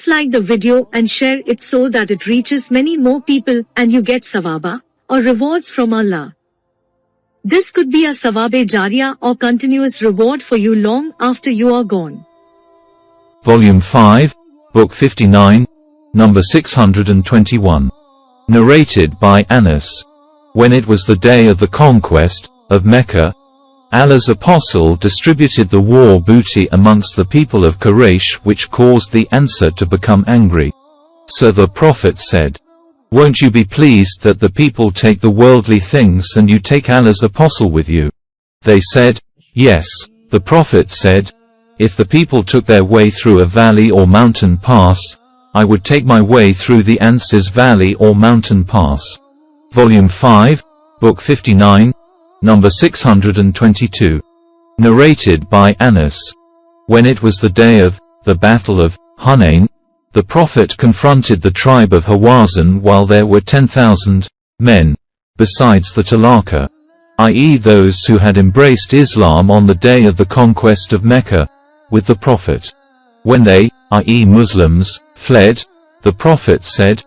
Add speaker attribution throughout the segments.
Speaker 1: Please like the video and share it so that it reaches many more people and you get sawaba, or rewards from Allah. This could be a sawabe jariyah or continuous reward for you long after you are gone.
Speaker 2: Volume 5, Book 59, number 621. Narrated by Anas. When it was the day of the conquest of Mecca, Allah's apostle distributed the war booty amongst the people of Quraysh, which caused the Ansar to become angry. So the Prophet said, "Won't you be pleased that the people take the worldly things and you take Allah's apostle with you?" They said, "Yes." The Prophet said, "If the people took their way through a valley or mountain pass, I would take my way through the Ansar's valley or mountain pass." Volume 5, Book 59, number 622. Narrated by Anas. When it was the day of the Battle of Hunain, the Prophet confronted the tribe of Hawazin while there were 10,000 men, besides the Talaka, i.e. those who had embraced Islam on the day of the conquest of Mecca, with the Prophet. When they, i.e. Muslims, fled, the Prophet said,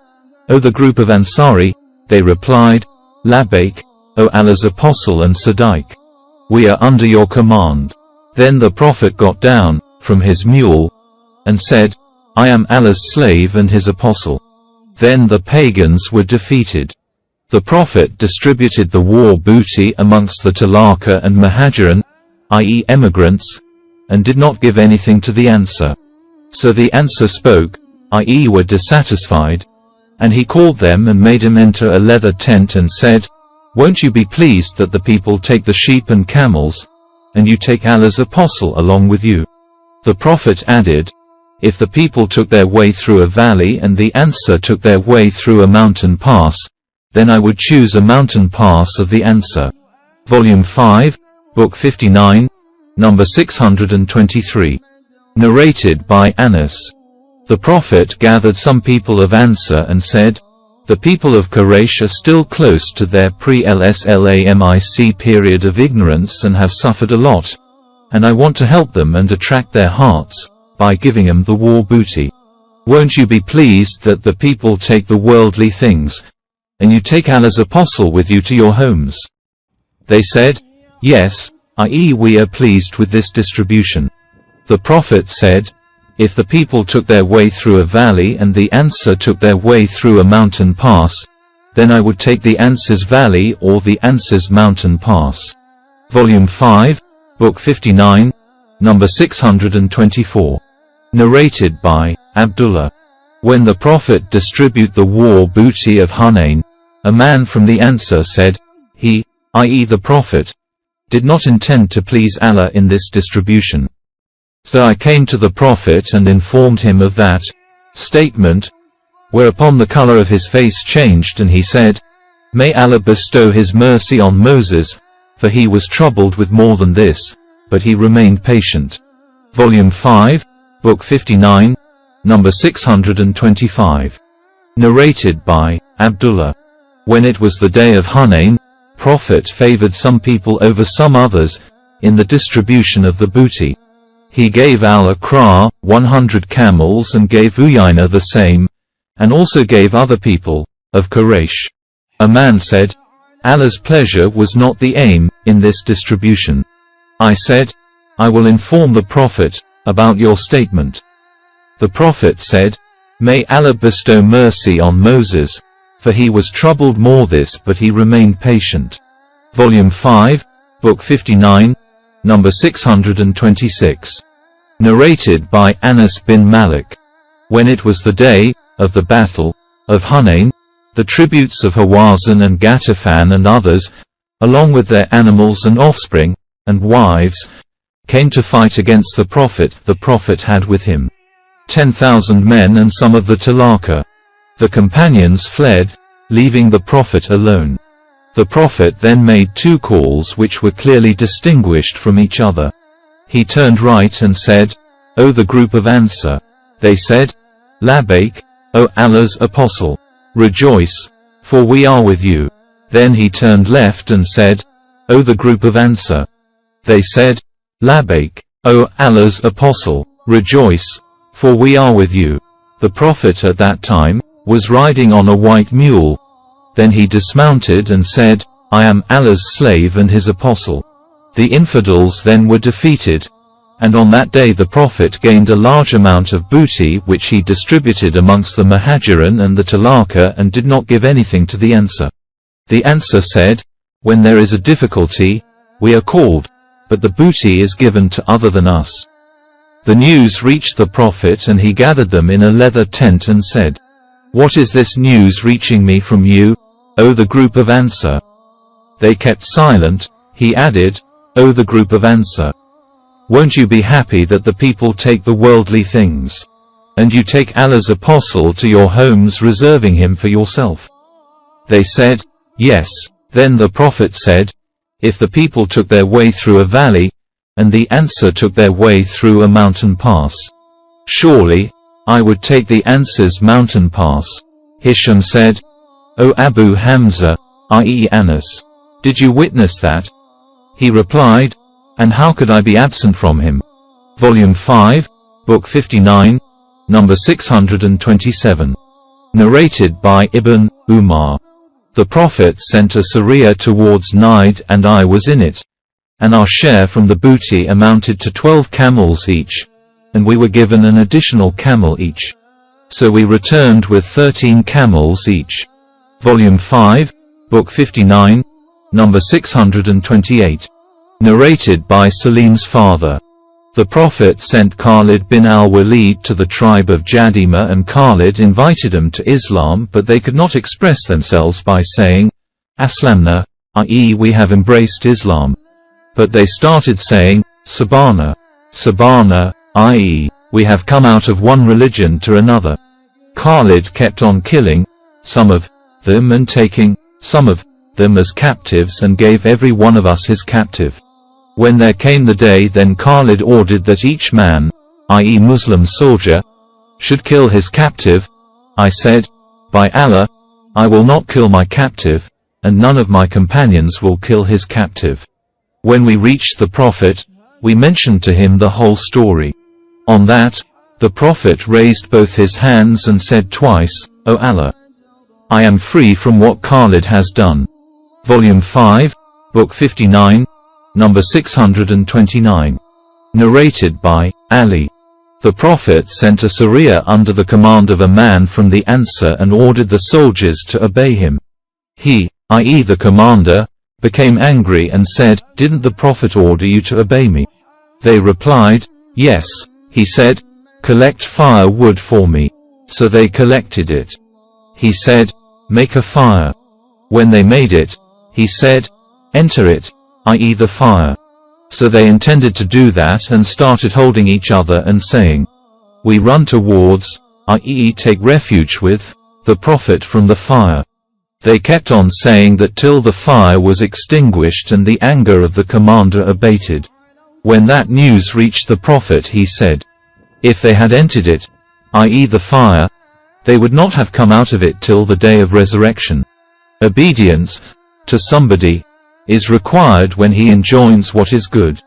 Speaker 2: "O the group of Ansari," they replied, "Labbaik, O Allah's apostle and Sadiq. We are under your command." Then the Prophet got down from his mule and said, "I am Allah's slave and his apostle." Then the pagans were defeated. The Prophet distributed the war booty amongst the Talaka and Muhajirin, i.e. emigrants, and did not give anything to the Ansar. So the Ansar spoke, i.e. were dissatisfied, and he called them and made him enter a leather tent and said, "Won't you be pleased that the people take the sheep and camels, and you take Allah's apostle along with you?" The Prophet added, "If the people took their way through a valley and the Ansar took their way through a mountain pass, then I would choose a mountain pass of the Ansar." Volume 5, Book 59, number 623. Narrated by Anas. The Prophet gathered some people of Ansar and said, "The people of Quraysh are still close to their pre-Islamic period of ignorance and have suffered a lot, and I want to help them and attract their hearts by giving them the war booty. Won't you be pleased that the people take the worldly things, and you take Allah's apostle with you to your homes?" They said, "Yes, i.e. we are pleased with this distribution." The Prophet said, "If the people took their way through a valley and the Ansar took their way through a mountain pass, then I would take the Ansar's valley or the Ansar's mountain pass." Volume 5, Book 59, number 624. Narrated by Abdullah. When the Prophet distributed the war booty of Hunain, a man from the Ansar said, he, i.e. the Prophet, did not intend to please Allah in this distribution. So I came to the Prophet and informed him of that statement, whereupon the color of his face changed and he said, "May Allah bestow his mercy on Moses, for he was troubled with more than this, but he remained patient." Volume 5, Book 59, number 625. Narrated by Abdullah. When it was the day of Hunain, Prophet favored some people over some others in the distribution of the booty. He gave Al-Aqra 100 camels and gave Uyayna the same, and also gave other people of Quraysh. A man said, "Allah's pleasure was not the aim in this distribution." I said, "I will inform the Prophet about your statement." The Prophet said, "May Allah bestow mercy on Moses, for he was troubled more this but he remained patient." Volume 5, Book 59, number 626. Narrated by Anas bin Malik. When it was the day of the Battle of Hunain, the tributes of Hawazin and Ghatafan and others, along with their animals and offspring, and wives, came to fight against the Prophet. The Prophet had with him 10,000 men and some of the Talaka. The companions fled, leaving the Prophet alone. The Prophet then made two calls which were clearly distinguished from each other. He turned right and said, "O the group of Ansar." They said, "Labbaik, O Allah's apostle. Rejoice, for we are with you." Then he turned left and said, "O the group of Ansar." They said, "Labbaik, O Allah's apostle. Rejoice, for we are with you." The Prophet at that time was riding on a white mule. Then he dismounted and said, "I am Allah's slave and his apostle." The infidels then were defeated, and on that day the Prophet gained a large amount of booty which he distributed amongst the Muhajirin and the Talaka and did not give anything to the Ansar. The Ansar said, "When there is a difficulty, we are called, but the booty is given to other than us." The news reached the Prophet and he gathered them in a leather tent and said, "What is this news reaching me from you, O the group of Ansar?" They kept silent. He added, "O the group of Ansar, won't you be happy that the people take the worldly things, and you take Allah's apostle to your homes reserving him for yourself?" They said, "Yes." Then the Prophet said, "If the people took their way through a valley, and the Ansar took their way through a mountain pass, surely I would take the Ansar's mountain pass." Hisham said, "O Abu Hamza, i.e. Anas, did you witness that?" He replied, "And how could I be absent from him?" Volume 5, Book 59, number 627. Narrated by Ibn Umar. The Prophet sent a Sariyah towards Najd and I was in it, and our share from the booty amounted to 12 camels each, and we were given an additional camel each. So we returned with 13 camels each. Volume 5, Book 59, number 628. Narrated by Salim's father. The Prophet sent Khalid bin al-Walid to the tribe of Jadima and Khalid invited them to Islam, but they could not express themselves by saying, "Aslamna," i.e. we have embraced Islam. But they started saying, "Sabana, Sabana," i.e. we have come out of one religion to another. Khalid kept on killing some of them and taking some of them as captives and gave every one of us his captive. When there came the day, then Khalid ordered that each man, i.e. Muslim soldier, should kill his captive. I said, "By Allah, I will not kill my captive, and none of my companions will kill his captive." When we reached the Prophet, we mentioned to him the whole story. On that, the Prophet raised both his hands and said twice, "O Allah, I am free from what Khalid has done." Volume 5, Book 59, number 629. Narrated by Ali. The Prophet sent a Sariyah under the command of a man from the Ansar and ordered the soldiers to obey him. He, i.e. the commander, became angry and said, "Didn't the Prophet order you to obey me?" They replied, "Yes." He said, "Collect firewood for me." So they collected it. He said, "Make a fire." When they made it, he said, "Enter it," i.e. the fire. So they intended to do that and started holding each other and saying, "We run towards, i.e. take refuge with, the Prophet from the fire." They kept on saying that till the fire was extinguished and the anger of the commander abated. When that news reached the Prophet, he said, "If they had entered it, i.e. the fire, they would not have come out of it till the day of resurrection." Obedience to somebody is required when he enjoins what is good.